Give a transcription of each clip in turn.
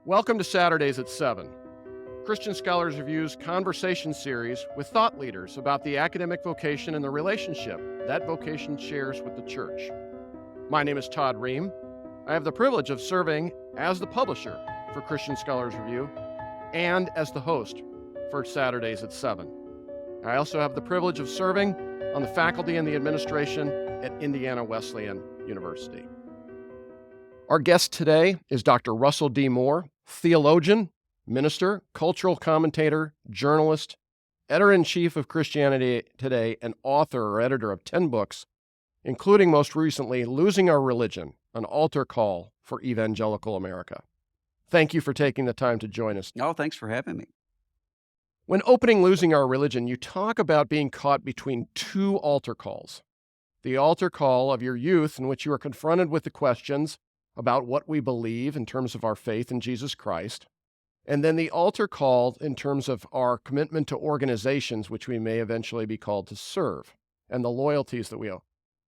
Welcome to Saturdays at 7, Christian Scholars Review's conversation series with thought leaders about the academic vocation and the relationship that vocation shares with the church. My name is Todd Ream. I have the privilege of serving as the publisher for Christian Scholars Review and as the host for Saturdays at 7. I also have the privilege of serving on the faculty and the administration at Indiana Wesleyan University. Our guest today is Dr. Russell D. Moore, theologian, minister, cultural commentator, journalist, editor-in-chief of Christianity Today, and author or editor of 10 books, including most recently Losing Our Religion, an altar call for Evangelical America. Thank you for taking the time to join us. Oh, thanks for having me. When opening Losing Our Religion, you talk about being caught between two altar calls. The altar call of your youth, in which you are confronted with the questions about what we believe in terms of our faith in Jesus Christ, and then the altar call in terms of our commitment to organizations which we may eventually be called to serve, and the loyalties that we owe.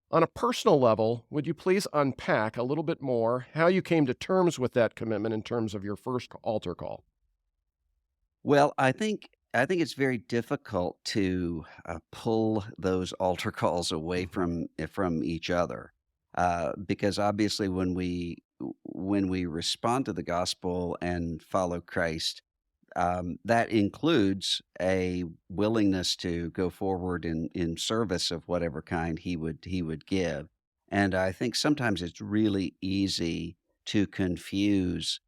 On a personal level, would you please unpack a little bit more how you came to terms with that commitment in terms of your first altar call? Well, I think it's very difficult to pull those altar calls away from each other, because obviously when we respond to the gospel and follow Christ, that includes a willingness to go forward in service of whatever kind he would give. And I think sometimes it's really easy to confuse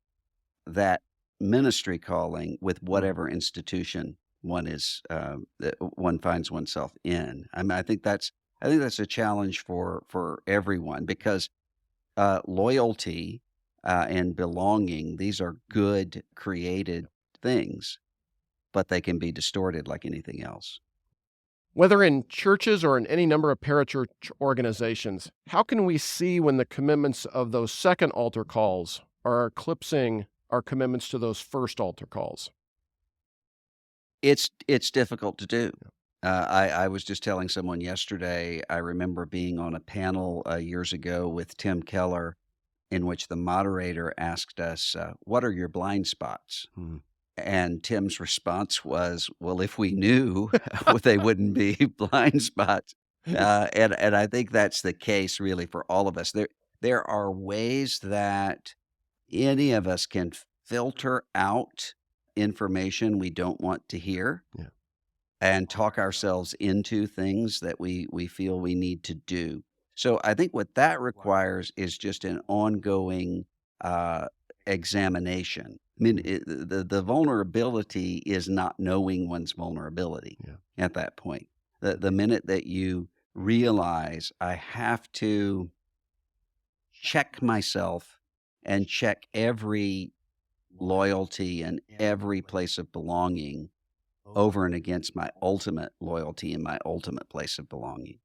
that ministry calling with whatever institution that one finds oneself in. I mean, I think that's a challenge for everyone because loyalty and belonging, these are good created things, but they can be distorted like anything else. Whether in churches or in any number of parachurch organizations, how can we see when the commitments of those second altar calls are eclipsing our commitments to those first altar calls? It's difficult to do. I was just telling someone yesterday. I remember being on a panel years ago with Tim Keller, in which the moderator asked us, "What are your blind spots?" Hmm. And Tim's response was, "Well, if we knew, they wouldn't be blind spots." And I think that's the case really for all of us. There are ways that any of us can filter out information we don't want to hear Yeah. and talk ourselves into things that we feel we need to do. So I think what that requires is just an ongoing uh, examination. I mean, the vulnerability is not knowing one's vulnerability Yeah. at that point. The minute that you realize I have to check myself and check every loyalty and every place of belonging over and against my ultimate loyalty and my ultimate place of belonging.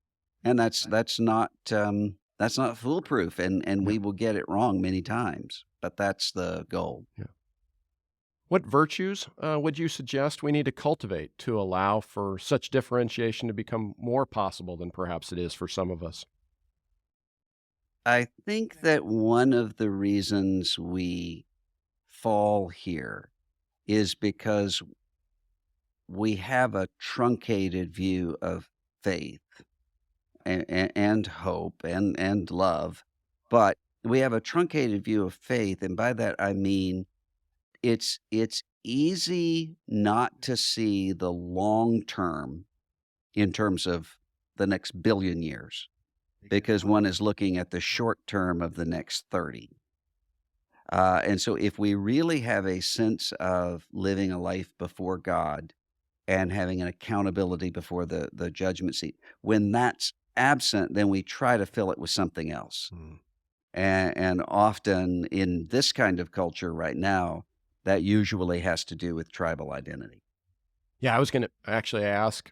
And that's not foolproof, and Yeah. we will get it wrong many times, but that's the goal. Yeah. What virtues would you suggest we need to cultivate to allow for such differentiation to become more possible than perhaps it is for some of us? I think that one of the reasons we fall here is because we have a truncated view of faith and hope and love, but we have a truncated view of faith, and by that I mean it's easy not to see the long term in terms of the next billion years because one is looking at the short term of the next 30. And so if we really have a sense of living a life before God and having an accountability before the judgment seat, when that's absent, then we try to fill it with something else. Mm. And often in this kind of culture right now, that usually has to do with tribal identity. Yeah, I was going to actually ask,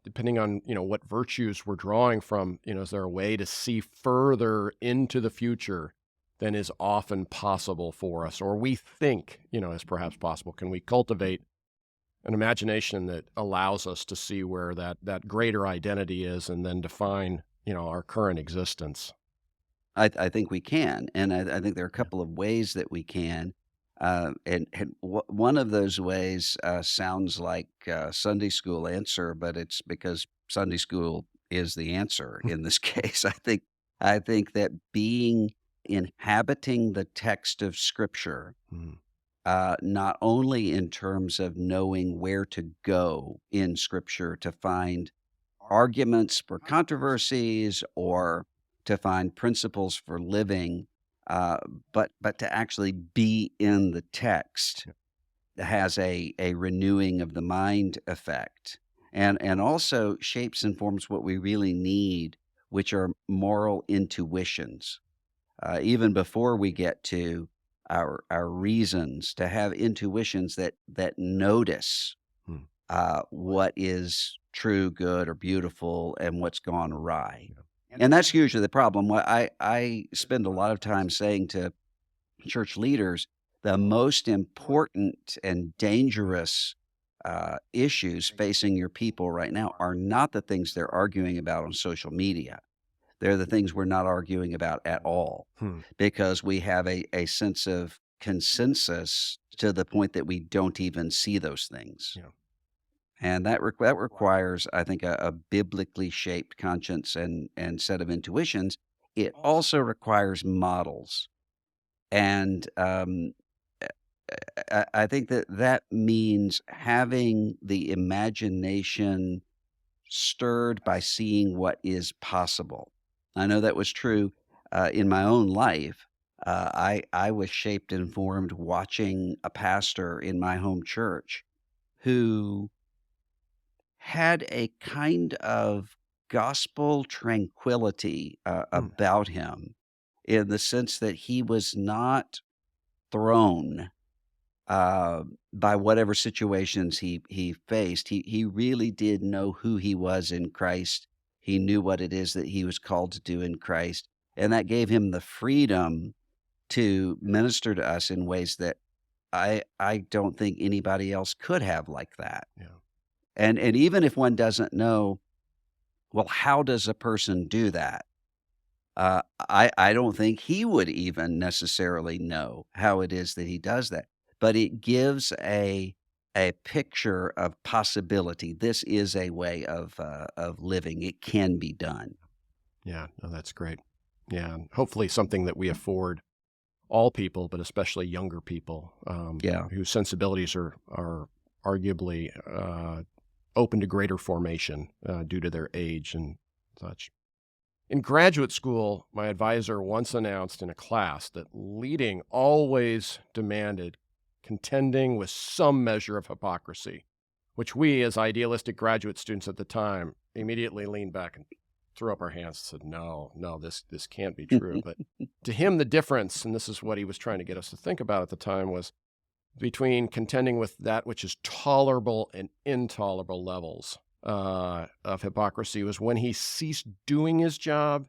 depending on, what virtues we're drawing from, is there a way to see further into the future than is often possible for us, or we think, is perhaps possible? Can we cultivate an imagination that allows us to see where that greater identity is and then define, our current existence? I think we can, and I think there are a Yeah. couple of ways that we can. One of those ways sounds like Sunday school answer, but it's because Sunday school is the answer in this case. I think that inhabiting the text of Scripture, Mm, not only in terms of knowing where to go in Scripture to find arguments for controversies or to find principles for living, uh, but to actually be in the text yeah, has a renewing of the mind effect, and also shapes and forms what we really need, which are moral intuitions. Even before we get to our reasons, to have intuitions that notice mm, what is true, good, or beautiful, and what's gone awry. yeah, And that's usually the problem. What I spend a lot of time saying to church leaders, the most important and dangerous issues facing your people right now are not the things they're arguing about on social media. They're the things we're not arguing about at all hmm, because we have a sense of consensus to the point that we don't even see those things. yeah. And that requires, I think, a biblically shaped conscience and set of intuitions. It also requires models, and I think that that means having the imagination stirred by seeing what is possible. I know that was true in my own life. I was shaped and formed watching a pastor in my home church who had a kind of gospel tranquility, Mm, about him in the sense that he was not thrown, by whatever situations he faced. He really did know who he was in Christ. He knew what it is that he was called to do in Christ, and that gave him the freedom to minister to us in ways that I don't think anybody else could have like that. yeah. And even if one doesn't know, well, how does a person do that? I don't think he would even necessarily know how it is that he does that, but it gives a picture of possibility. This is a way of living. It can be done. Yeah, no, that's great. Yeah, and hopefully something that we afford all people, but especially younger people, Yeah. whose sensibilities are arguably open to greater formation due to their age and such. In graduate school, my advisor once announced in a class that leading always demanded contending with some measure of hypocrisy, which we, as idealistic graduate students at the time, immediately leaned back and threw up our hands and said, no, no, this can't be true. But to him, the difference, and this is what he was trying to get us to think about at the time, was between contending with that which is tolerable and intolerable levels of hypocrisy was when he ceased doing his job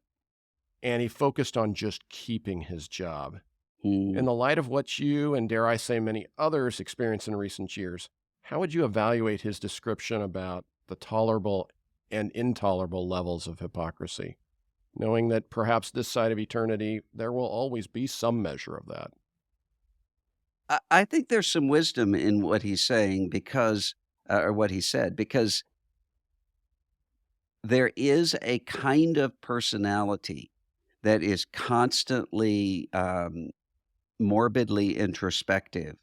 and he focused on just keeping his job. In Mm. the light of what you and dare I say many others experienced in recent years, how would you evaluate his description about the tolerable and intolerable levels of hypocrisy, knowing that perhaps this side of eternity there will always be some measure of that? I think there's some wisdom in what he's saying because, or what he said, because there is a kind of personality that is constantly morbidly introspective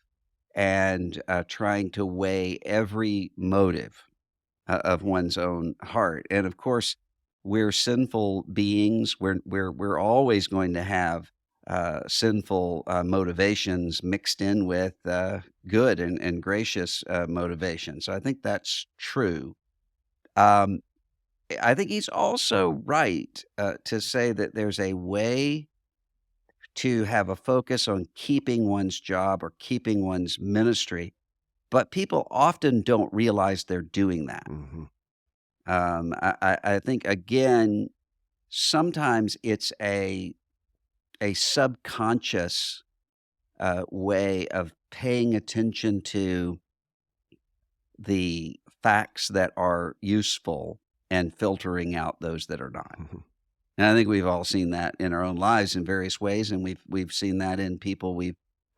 and trying to weigh every motive of one's own heart. And of course, we're sinful beings. We're always going to have sinful motivations mixed in with good and gracious motivations. So I think that's true. Um, I think he's also right to say that there's a way to have a focus on keeping one's job or keeping one's ministry, but people often don't realize they're doing that. Hmm. I think again, sometimes it's a subconscious way of paying attention to the facts that are useful and filtering out those that are not. Hmm. And I think we've all seen that in our own lives in various ways, and we've seen that in people we've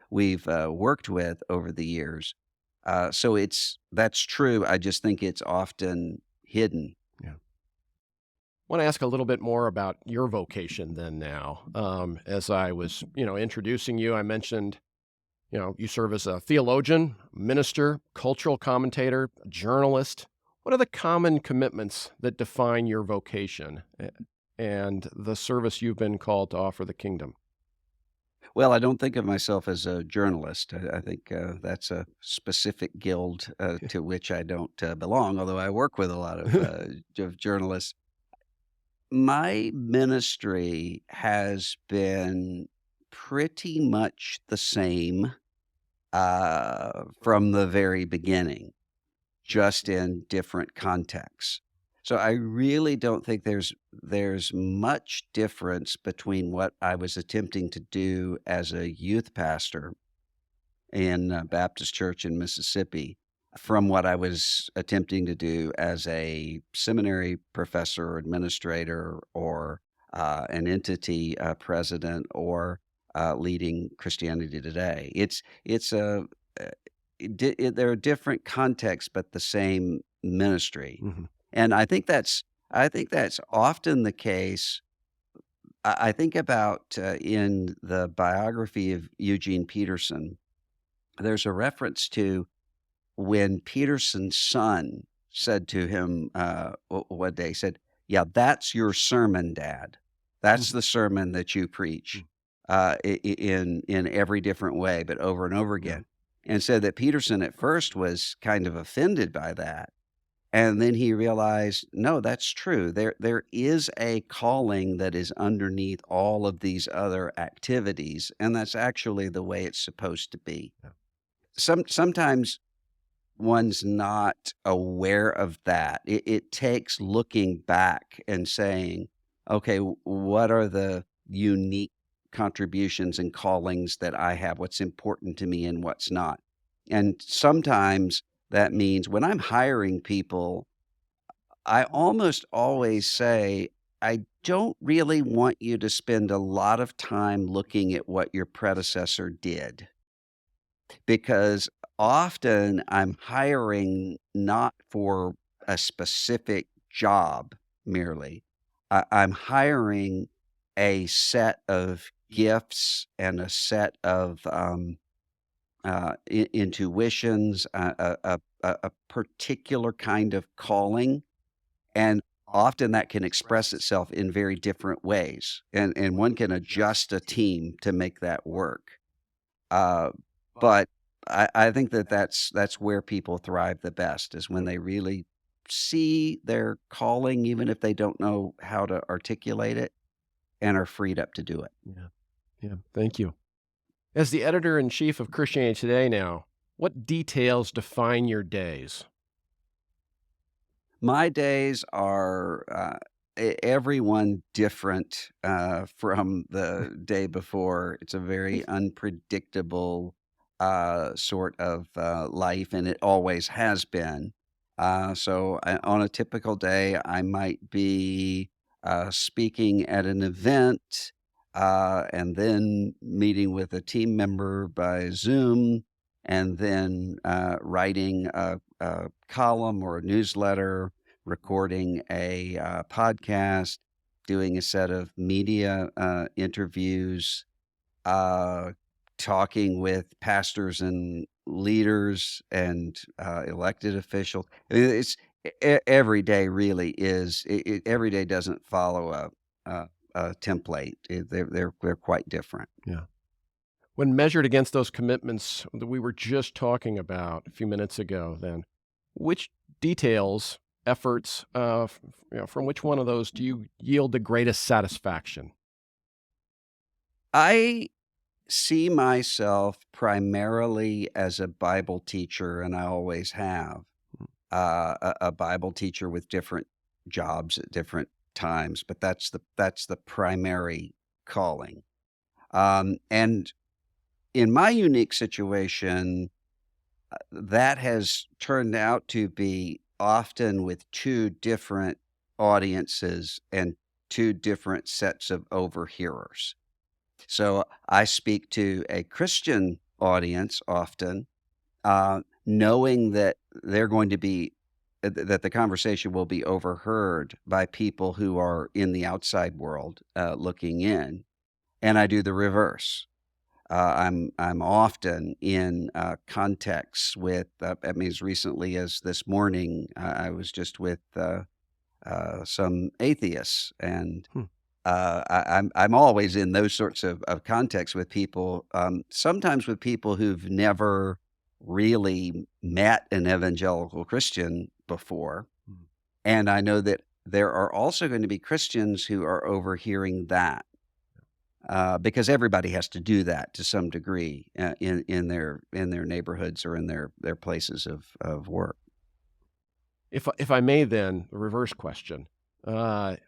we've worked with over the years. So that's true. I just think it's often hidden. Yeah. Want to ask a little bit more about your vocation then now. As I was, introducing you, I mentioned, you serve as a theologian, minister, cultural commentator, journalist. What are the common commitments that define your vocation and the service you've been called to offer the kingdom? Well, I don't think of myself as a journalist. I think that's a specific guild to which I don't belong, although I work with a lot of journalists. My ministry has been pretty much the same from the very beginning, just in different contexts. So I really don't think there's much difference between what I was attempting to do as a youth pastor in a Baptist church in Mississippi from what I was attempting to do as a seminary professor or administrator or an entity president or leading Christianity Today. It's a there are different contexts, but the same ministry, Hmm. and I think that's often the case. I think about in the biography of Eugene Peterson, there's a reference to when Peterson's son said to him, one day, he said, "Yeah, that's your sermon, Dad. That's Hmm. the sermon that you preach, in every different way, but over and over Yeah. again." And said that Peterson at first was kind of offended by that, and then he realized, no, that's true. There is a calling that is underneath all of these other activities, and that's actually the way it's supposed to be. Yeah. Sometimes one's not aware of that. It takes looking back and saying, okay, what are the unique contributions and callings that I have? What's important to me and what's not? And sometimes that means when I'm hiring people, I almost always say, I don't really want you to spend a lot of time looking at what your predecessor did because often I'm hiring not for a specific job merely. I'm hiring a set of gifts and a set of intuitions, a particular kind of calling. And often that can express itself in very different ways. And one can adjust a team to make that work. Uh, but I think that that's where people thrive the best is when they really see their calling, even if they don't know how to articulate it, and are freed up to do it. Yeah. Yeah. Thank you. As the editor in chief of Christianity Today now, what details define your days? My days are everyone different from the day before. It's a very unpredictable sort of life, and it always has been. On a typical day, I might be speaking at an event and then meeting with a team member by Zoom and then writing a column or a newsletter, recording a podcast, doing a set of media interviews, uh, talking with pastors and leaders and elected officials. Every day really is. Every day doesn't follow a template. They're quite different. Yeah. When measured against those commitments that we were just talking about a few minutes ago, then which details, efforts, from which one of those do you yield the greatest satisfaction? I see myself primarily as a Bible teacher, and I always have. A Bible teacher with different jobs at different times, but that's the primary calling. And in my unique situation, that has turned out to be often with two different audiences and two different sets of overhearers. So I speak to a Christian audience often, knowing that they're going to be that the conversation will be overheard by people who are in the outside world, looking in, and I do the reverse. I'm often in contexts with, I mean, as recently as this morning, I was just with some atheists, and Hmm. I'm always in those sorts of contexts with people, sometimes with people who've never really met an evangelical Christian before, Hmm. and I know that there are also going to be Christians who are overhearing that, because everybody has to do that to some degree, in their neighborhoods or in their places of work. If I may then, the reverse question,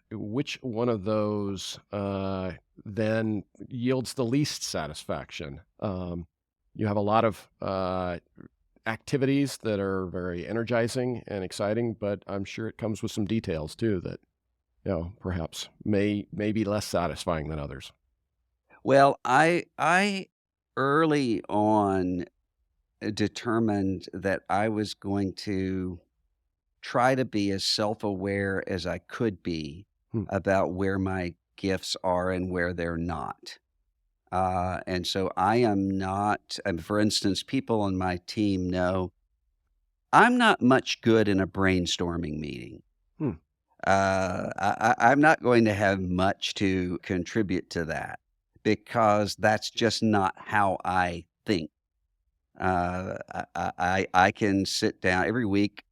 which one of those, then yields the least satisfaction? You have a lot of, activities that are very energizing and exciting, but I'm sure it comes with some details too that, perhaps may be less satisfying than others. Well, I early on determined that I was going to try to be as self-aware as I could be Hmm. about where my gifts are and where they're not. And so I am not, for instance, people on my team know I'm not much good in a brainstorming meeting. Hmm. I'm not going to have much to contribute to that because that's just not how I think. I can sit down every week.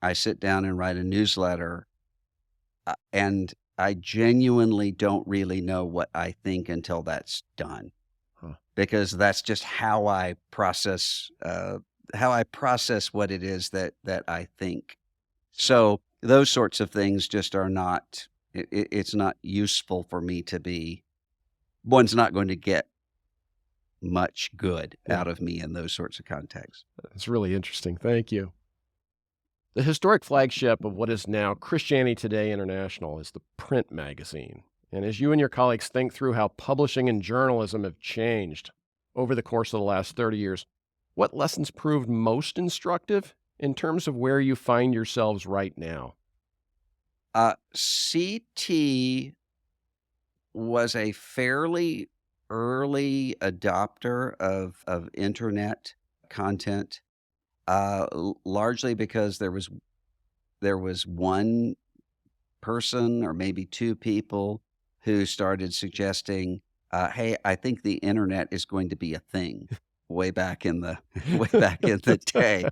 I sit down and write a newsletter, and I genuinely don't really know what I think until that's done, Huh. because that's just how I process what it is that I think. So those sorts of things just are not. It's not useful for me to be. One's not going to get much good Yeah, out of me in those sorts of contexts. that's really interesting. Thank you. The historic flagship of what is now Christianity Today International is the print magazine. And as you and your colleagues think through how publishing and journalism have changed over the course of the last 30 years, what lessons proved most instructive in terms of where you find yourselves right now? CT was a fairly early adopter of internet content, largely because there was one person or maybe 2 people who started suggesting, "Hey, I think the internet is going to be a thing," way back in the way back in the day.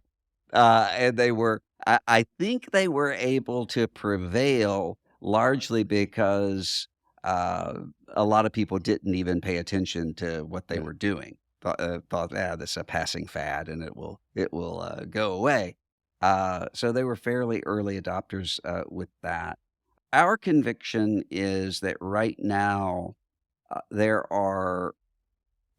And I think they were able to prevail largely because, a lot of people didn't even pay attention to what they Yeah. were doing. Thought, this is a passing fad and it will go away." So they were fairly early adopters, with that. Our conviction is that right now, there are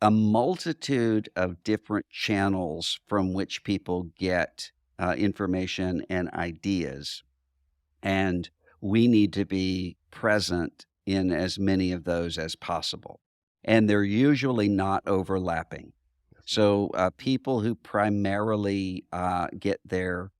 a multitude of different channels from which people get information and ideas. And we need to be present in as many of those as possible. And they're usually not overlapping. So people who primarily get their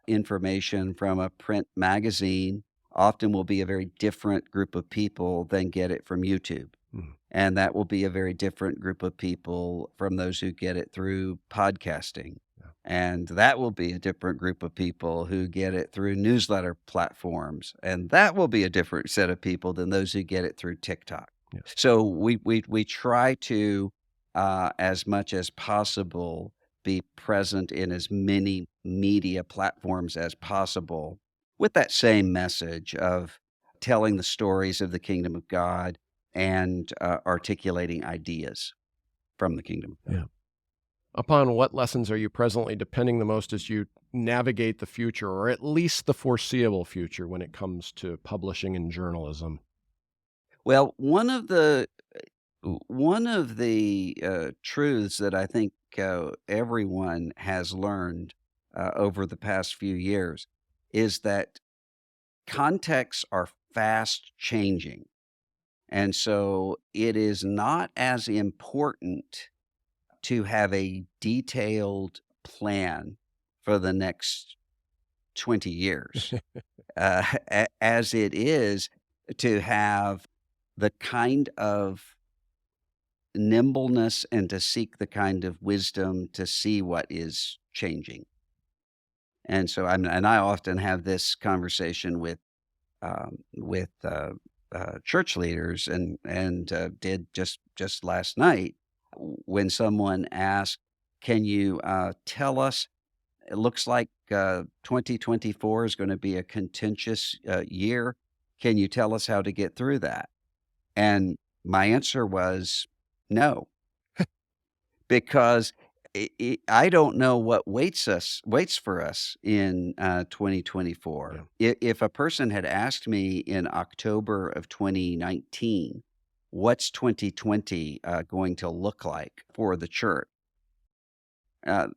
information from a print magazine often will be a very different group of people than get it from YouTube. Mhm. And that will be a very different group of people from those who get it through podcasting. Yeah. And that will be a different group of people who get it through newsletter platforms. And that will be a different set of people than those who get it through TikTok. Yes. So we try to, as much as possible, be present in as many media platforms as possible with that same message of telling the stories of the kingdom of God and articulating ideas from the kingdom of God. Yeah. Upon what lessons are you presently depending the most as you navigate the future, or at least the foreseeable future, when it comes to publishing and journalism? Well, one of the truths that I think everyone has learned over the past few years is that contexts are fast changing. And so it is not as important to have a detailed plan for the next 20 years, as it is to have the kind of nimbleness and to seek the kind of wisdom to see what is changing. And so I often have this conversation with church leaders and did just last night when someone asked, "Can you tell us? It looks like 2024 is going to be a contentious year. Can you tell us how to get through that?" And my answer was no, because I don't know what waits for us in 2024. Yeah. If a person had asked me in October of 2019, what's 2020 going to look like for the church? Uh,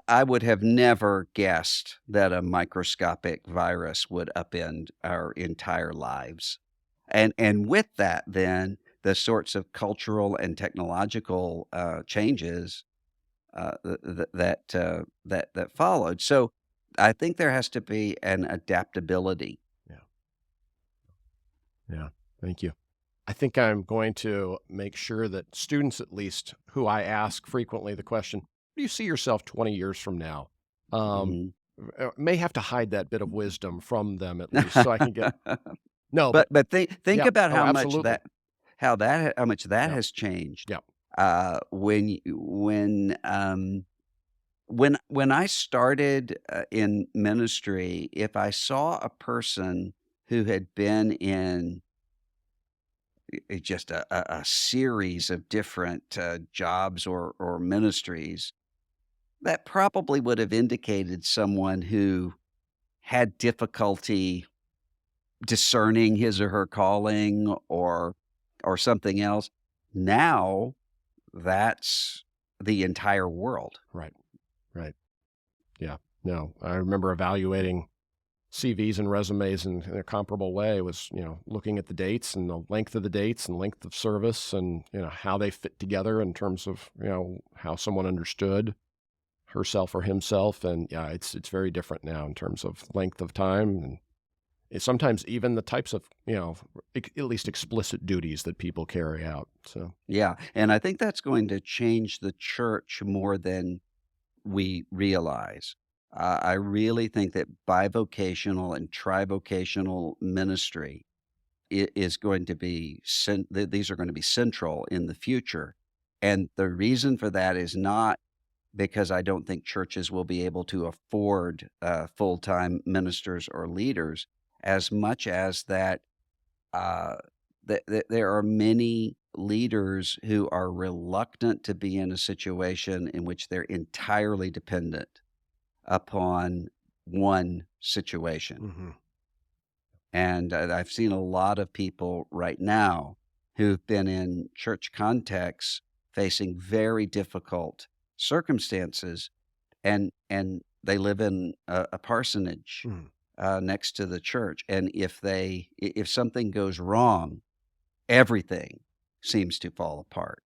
I would have never guessed that a microscopic virus would upend our entire lives. And with that, then the sorts of cultural and technological changes that followed. So I think there has to be an adaptability. Yeah. Yeah. Thank you. I think I'm going to make sure that students, at least, who I ask frequently the question, "Where do you see yourself 20 years from now?" Um, Mhm. may have to hide that bit of wisdom from them at least so I can get no, but But think yeah. about Oh, how much absolutely. how much that Yeah. has changed, Yeah. when y when I started, in ministry, if I saw a person who had been in just a series of different, jobs or ministries, that probably would have indicated someone who had difficulty discerning his or her calling or something else. Now, that's the entire world. Right. Right. Yeah. No, I remember evaluating CVs and resumes in a comparable way was, looking at the dates and the length of the dates and length of service and, how they fit together in terms of, how someone understood herself or himself. And yeah, it's very different now in terms of length of time and sometimes even the types of, at least explicit duties that people carry out. So, Yeah, and I think that's going to change the church more than we realize. I really think that bivocational and trivocational ministry is going to be these are going to be central in the future. And the reason for that is not because I don't think churches will be able to afford full-time ministers or leaders, as much as that there are many leaders who are reluctant to be in a situation in which they're entirely dependent upon one situation. mhm. And I've seen a lot of people right now who've been in church contexts facing very difficult circumstances, and they live in a parsonage Mhm. next to the church. And if something goes wrong, everything seems to fall apart.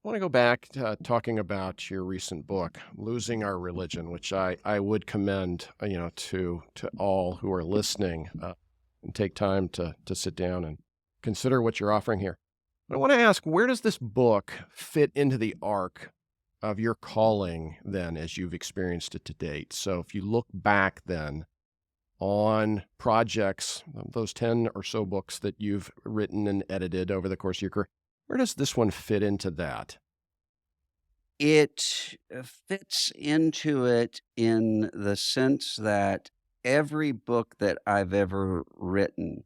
I want to go back to talking about your recent book, "Losing Our Religion," which I would commend, to all who are listening, and take time to sit down and consider what you're offering here. I want to ask, where does this book fit into the arc of your calling then, as you've experienced it to date? So if you look back then on projects, those 10 or so books that you've written and edited over the course of your career, where does this one fit into that? It fits into it in the sense that every book that I've ever written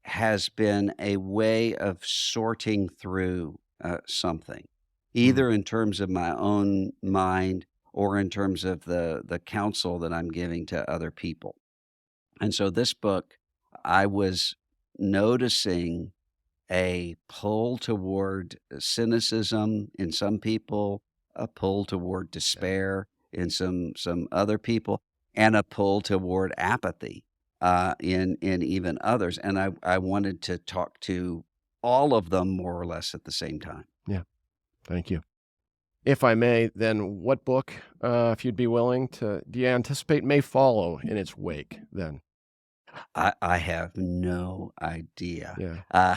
has been a way of sorting through something, Mhm. either in terms of my own mind or in terms of the counsel that I'm giving to other people. And so this book, I was noticing a pull toward cynicism in some people, a pull toward Yeah. despair in some other people, and a pull toward apathy in even others. And I wanted to talk to all of them more or less at the same time. Yeah. Thank you. If I may, then what book, if you'd be willing to, do you anticipate may follow in its wake then? I have no idea. Yeah.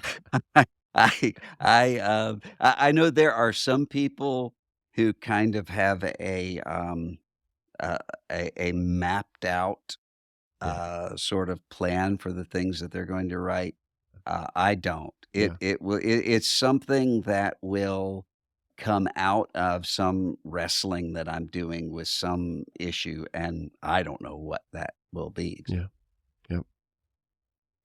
I know there are some people who kind of have uh, a mapped out, Yeah. sort of plan for the things that they're going to write. I don't. Yeah. It's something that will come out of some wrestling that I'm doing with some issue, and I don't know what that will be. Yeah. Yeah.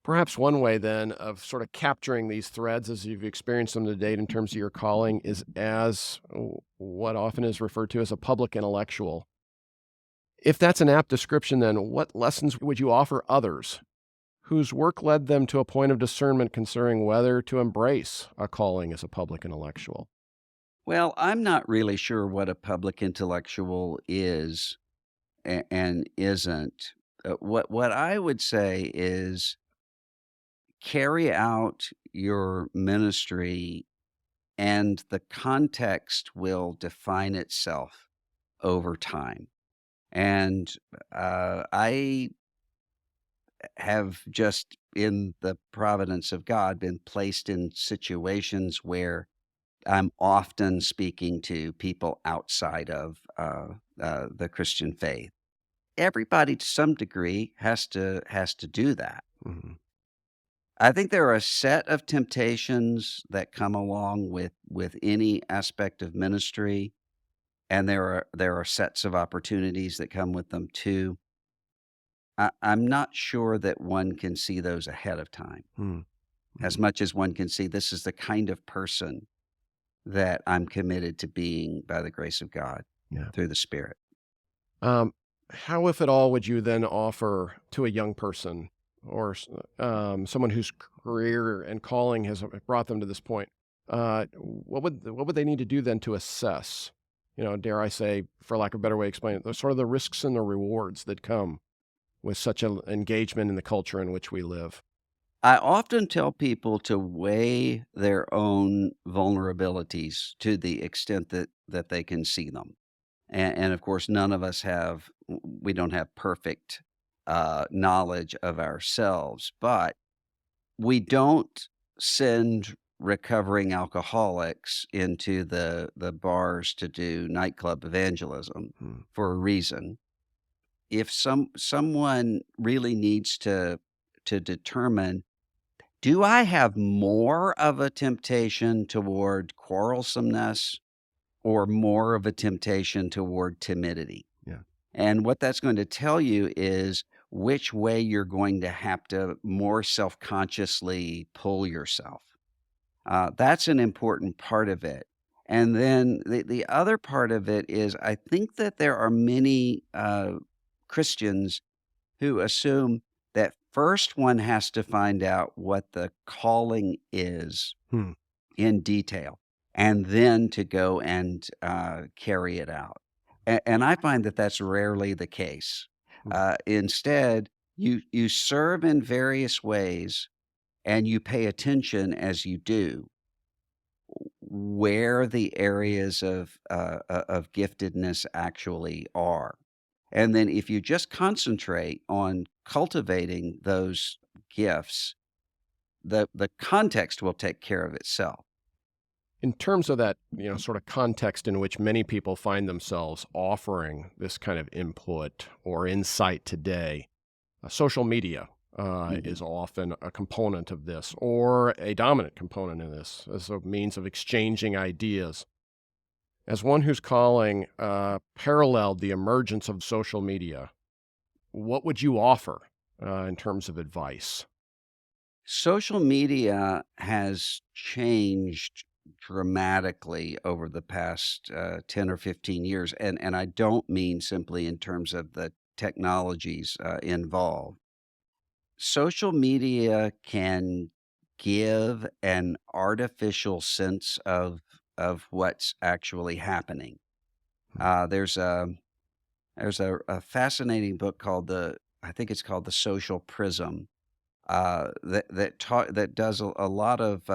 Perhaps one way then of sort of capturing these threads as you've experienced them to date in terms of your calling is as what often is referred to as a public intellectual. If that's an apt description, then what lessons would you offer others whose work led them to a point of discernment concerning whether to embrace a calling as a public intellectual? Well, I'm not really sure what a public intellectual is and isn't. What I would say is carry out your ministry, and the context will define itself over time. And I have just, in the providence of God, been placed in situations where I'm often speaking to people outside of the Christian faith. Everybody, to some degree, has to do that. Mhm. I think there are a set of temptations that come along with any aspect of ministry, and there are sets of opportunities that come with them too. I'm not sure that one can see those ahead of time, Mm, as mhm. much as one can see this is the kind of person that I'm committed to being by the grace of God Yeah. through the Spirit. How, if at all, would you then offer to a young person or someone whose career and calling has brought them to this point? What would they need to do then to assess? Dare I say, for lack of a better way of explaining it, the sort of the risks and the rewards that come with such an engagement in the culture in which we live. I often tell people to weigh their own vulnerabilities to the extent that they can see them. And of course, none of us we don't have perfect knowledge of ourselves, but we don't send recovering alcoholics into the bars to do nightclub evangelism Mm, for a reason. If someone really needs to determine, do I have more of a temptation toward quarrelsomeness or more of a temptation toward timidity? yeah. And what that's going to tell you is which way you're going to have to more self-consciously pull yourself. That's an important part of it. And then the other part of it is I think that there are many Christians who assume that first one has to find out what the calling is Hmm. in detail, and then to go and carry it out. And I find that that's rarely the case. Hmm. Instead, you serve in various ways, and you pay attention as you do where the areas of giftedness actually are. And then if you just concentrate on cultivating those gifts, the context will take care of itself. In terms of that, sort of context in which many people find themselves offering this kind of input or insight today, social media is Mhm. often a component of this or a dominant component in this as a means of exchanging ideas. As one whose calling paralleled the emergence of social media, what would you offer in terms of advice? Social media has changed dramatically over the past 10 or 15 years. And I don't mean simply in terms of the technologies involved. Social media can give an artificial sense of what's actually happening. Hmm. There's a fascinating book called I think it's called The Social Prism, that does a lot of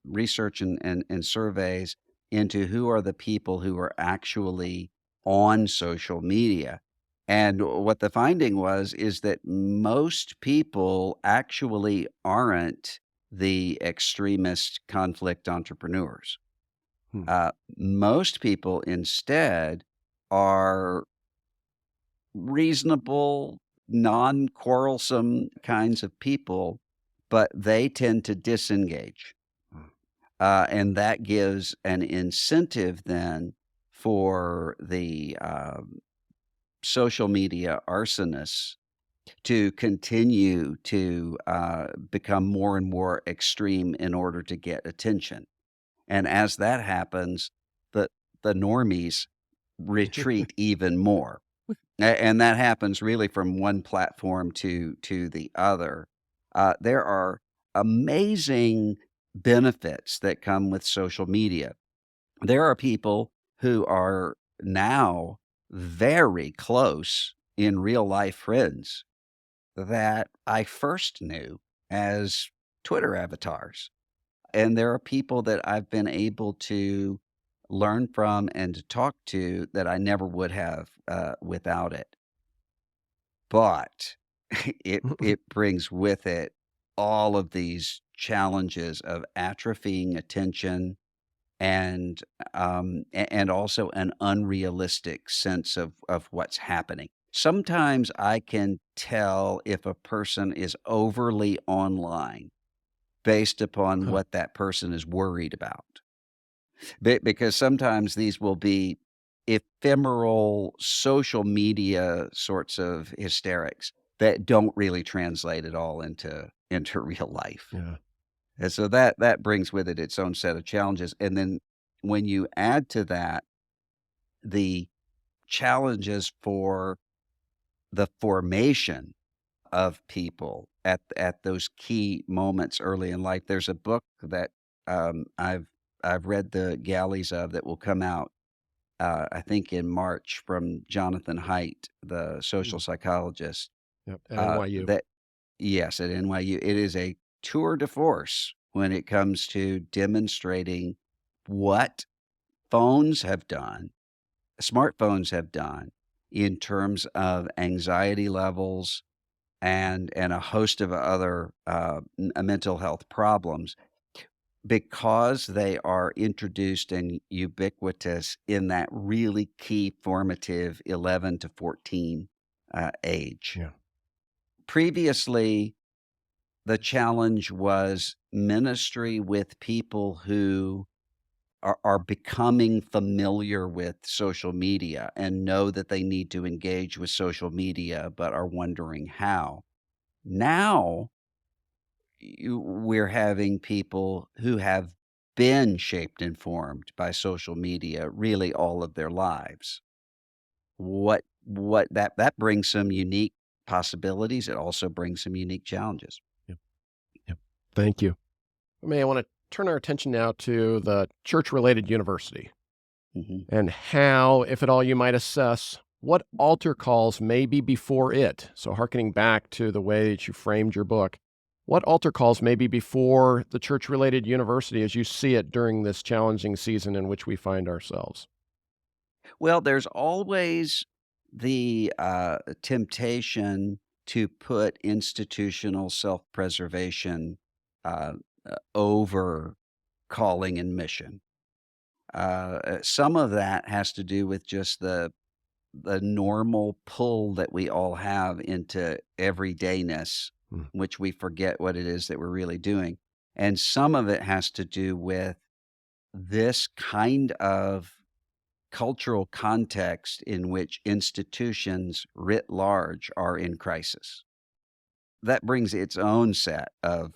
research and surveys into who are the people who are actually on social media. And what the finding was is that most people actually aren't the extremist conflict entrepreneurs. Hmm. Most people instead are reasonable, non-quarrelsome kinds of people, but they tend to disengage. Mm. And that gives an incentive then for the social media arsonists to continue to become more and more extreme in order to get attention. And as that happens, the the normies retreat even more. And that happens really from one platform to the other. There are amazing benefits that come with social media. There are people who are now very close in real life friends that I first knew as Twitter avatars. And there are people that I've been able to learn from and to talk to that I never would have without it. But it brings with it all of these challenges of atrophying attention and and also an unrealistic sense of what's happening. Sometimes I can tell if a person is overly online based upon Huh. what that person is worried about. Because sometimes these will be ephemeral social media sorts of hysterics that don't really translate at all into real life. Yeah. And so that brings with it its own set of challenges. And then when you add to that the challenges for the formation of people at those key moments early in life, there's a book that I've read the galleys of that will come out I think in March from Jonathan Haidt, the social Mm. psychologist, Yep. At NYU. that yes, at NYU, it is a tour de force when it comes to demonstrating what phones have done, smartphones have done in terms of anxiety levels and a host of other mental health problems because they are introduced and ubiquitous in that really key formative 11 to 14 age. Yeah. Previously, the challenge was ministry with people who are becoming familiar with social media and know that they need to engage with social media, but are wondering how. Now, we're having people who have been shaped and formed by social media really all of their lives. What that brings some unique possibilities. It also brings some unique challenges. Yep. Yep. Thank you. I want to turn our attention now to the church related university Mhm. and how, if at all, you might assess what altar calls may be before it. So, hearkening back to the way that you framed your book, what altar calls may be before the church related university as you see it during this challenging season in which we find ourselves? Well, there's always the temptation to put institutional self-preservation uh, over calling and mission. Some of that has to do with just the normal pull that we all have into everydayness, Mm. which we forget what it is that we're really doing. And some of it has to do with this kind of cultural context in which institutions writ large are in crisis. That brings its own set of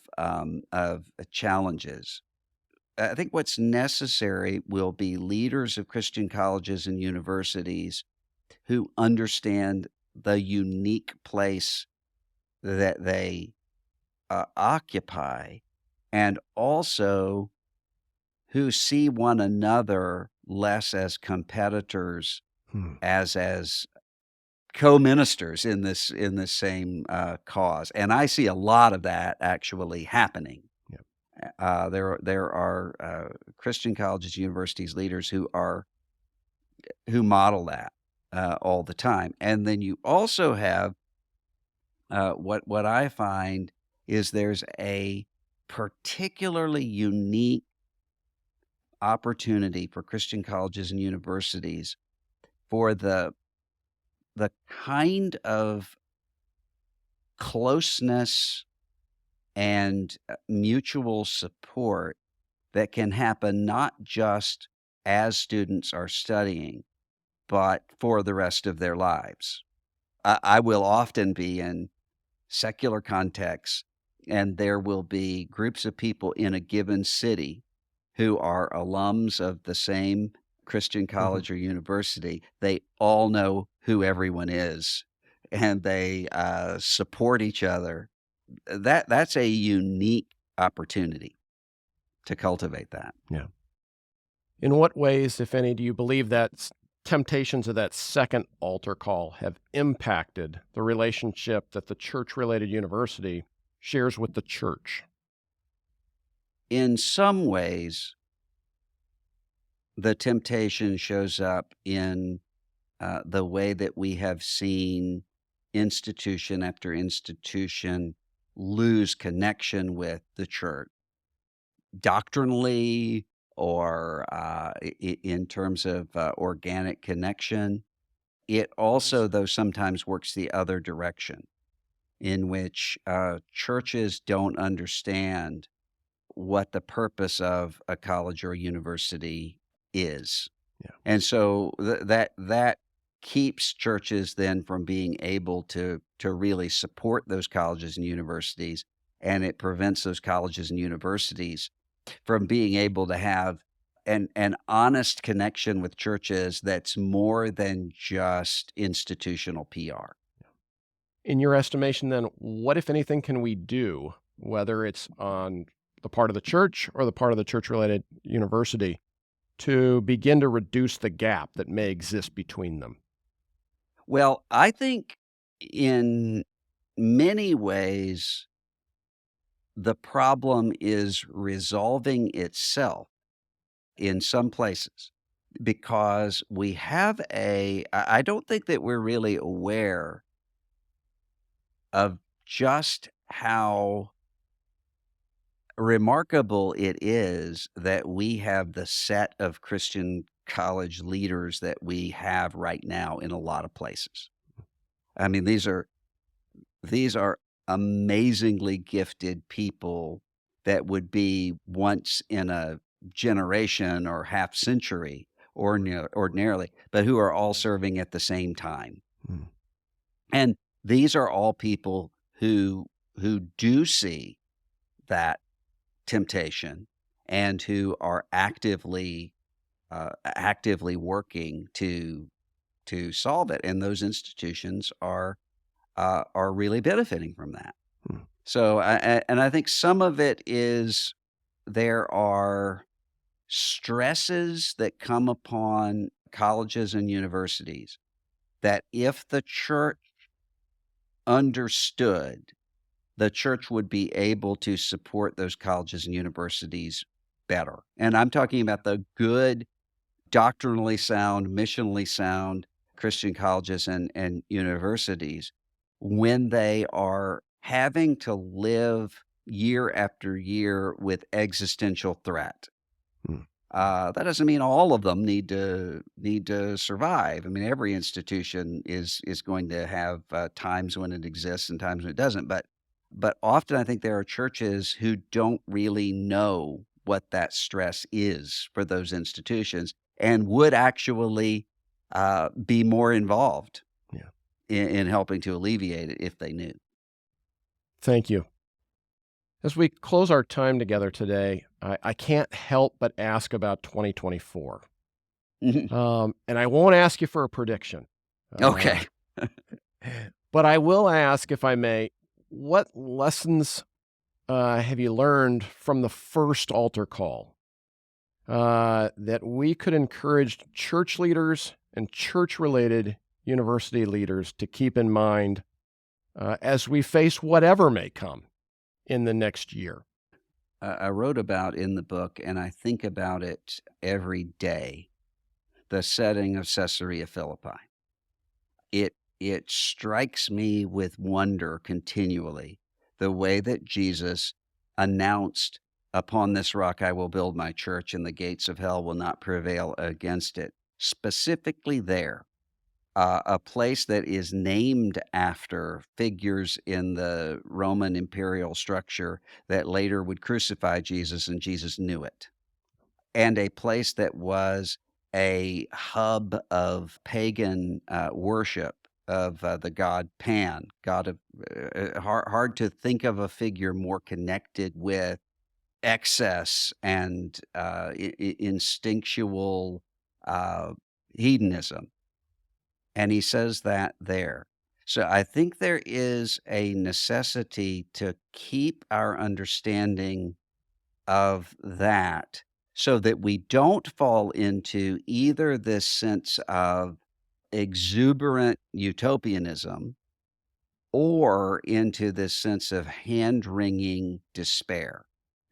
challenges. I think what's necessary will be leaders of Christian colleges and universities who understand the unique place that they occupy, and also who see one another less as competitors Hmm. as co-ministers in this same cause, and I see a lot of that actually happening. Yeah. There are Christian colleges, universities, leaders who model that all the time, and then you also have what I find is there's a particularly unique opportunity for Christian colleges and universities for the kind of closeness and mutual support that can happen not just as students are studying, but for the rest of their lives. I will often be in secular contexts, and there will be groups of people in a given city who are alums of the same Christian Hmm. college or university. They all know who everyone is, and they support each other. That's a unique opportunity to cultivate that. Yeah. In what ways, if any, do you believe that temptations of that second altar call have impacted the relationship that the church-related university shares with the church? In some ways, the temptation shows up in the way that we have seen institution after institution lose connection with the church doctrinally or in terms of organic connection. It also, though, sometimes works the other direction, in which churches don't understand what the purpose of a college or a university is. Yeah. And so that keeps churches then from being able to really support those colleges and universities, and it prevents those colleges and universities from being able to have an honest connection with churches that's more than just institutional PR. In your estimation, then, what, if anything, can we do, whether it's on the part of the church or the part of the church-related university, to begin to reduce the gap that may exist between them? Well, I think in many ways the problem is resolving itself in some places because we have I don't think that we're really aware of just how remarkable it is that we have the set of Christian college leaders that we have right now in a lot of places. I mean, these are amazingly gifted people that would be once in a generation or half century ordinarily, but who are all serving at the same time. Mm. And these are all people who do see that temptation and who are actively working to solve it. And those institutions are really benefiting from that. Mm. So, and I think some of it is there are stresses that come upon colleges and universities that if the church understood, the church would be able to support those colleges and universities better. And I'm talking about the good, doctrinally sound, missionally sound Christian colleges and universities when they are having to live year after year with existential threat. Mm. That doesn't mean all of them need to survive. I mean, every institution is going to have times when it exists and times when it doesn't. But often, I think there are churches who don't really know what that stress is for those institutions and would actually be more involved Yeah. in helping to alleviate it if they knew. Thank you. As we close our time together today, I can't help but ask about 2024. Mhm. And I won't ask you for a prediction. Okay. Uh, but I will ask, if I may, what lessons have you learned from the first altar call that we could encourage church leaders and church related university leaders to keep in mind as we face whatever may come in the next year? I wrote about in the book, and I think about it every day, the setting of Caesarea Philippi. It strikes me with wonder continually the way that Jesus announced, "Upon this rock I will build my church, and the gates of hell will not prevail against it." Specifically there, a place that is named after figures in the Roman imperial structure that later would crucify Jesus, and Jesus knew it, and a place that was a hub of pagan worship of the god Pan, god of hard to think of a figure more connected with excess and instinctual uh, hedonism. And he says that there. So I think there is a necessity to keep our understanding of that so that we don't fall into either this sense of exuberant utopianism or into this sense of hand-wringing despair,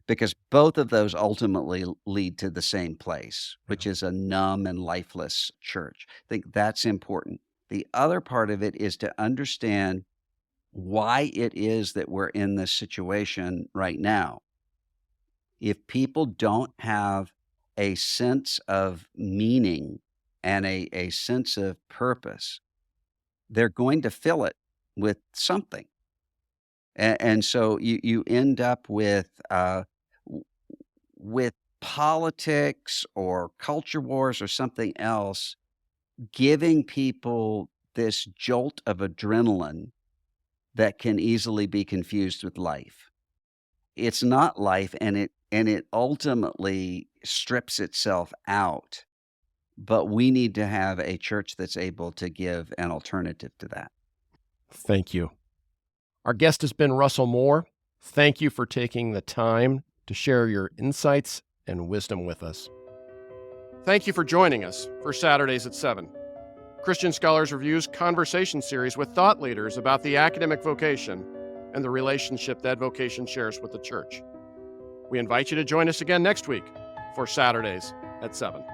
because both of those ultimately lead to the same place, Yeah. which is a numb and lifeless church. I think that's important. The other part of it is to understand why it is that we're in this situation right now. If people don't have a sense of meaning and a sense of purpose, they're going to fill it with something. And so you end up w- with politics or culture wars or something else giving people this jolt of adrenaline that can easily be confused with life. It's not life, and it ultimately strips itself out, but we need to have a church that's able to give an alternative to that. Thank you. Our guest has been Russell Moore. Thank you for taking the time to share your insights and wisdom with us. Thank you for joining us for Saturdays at 7. Christian Scholars Review's conversation series with thought leaders about the academic vocation and the relationship that vocation shares with the church. We invite you to join us again next week for Saturdays at 7.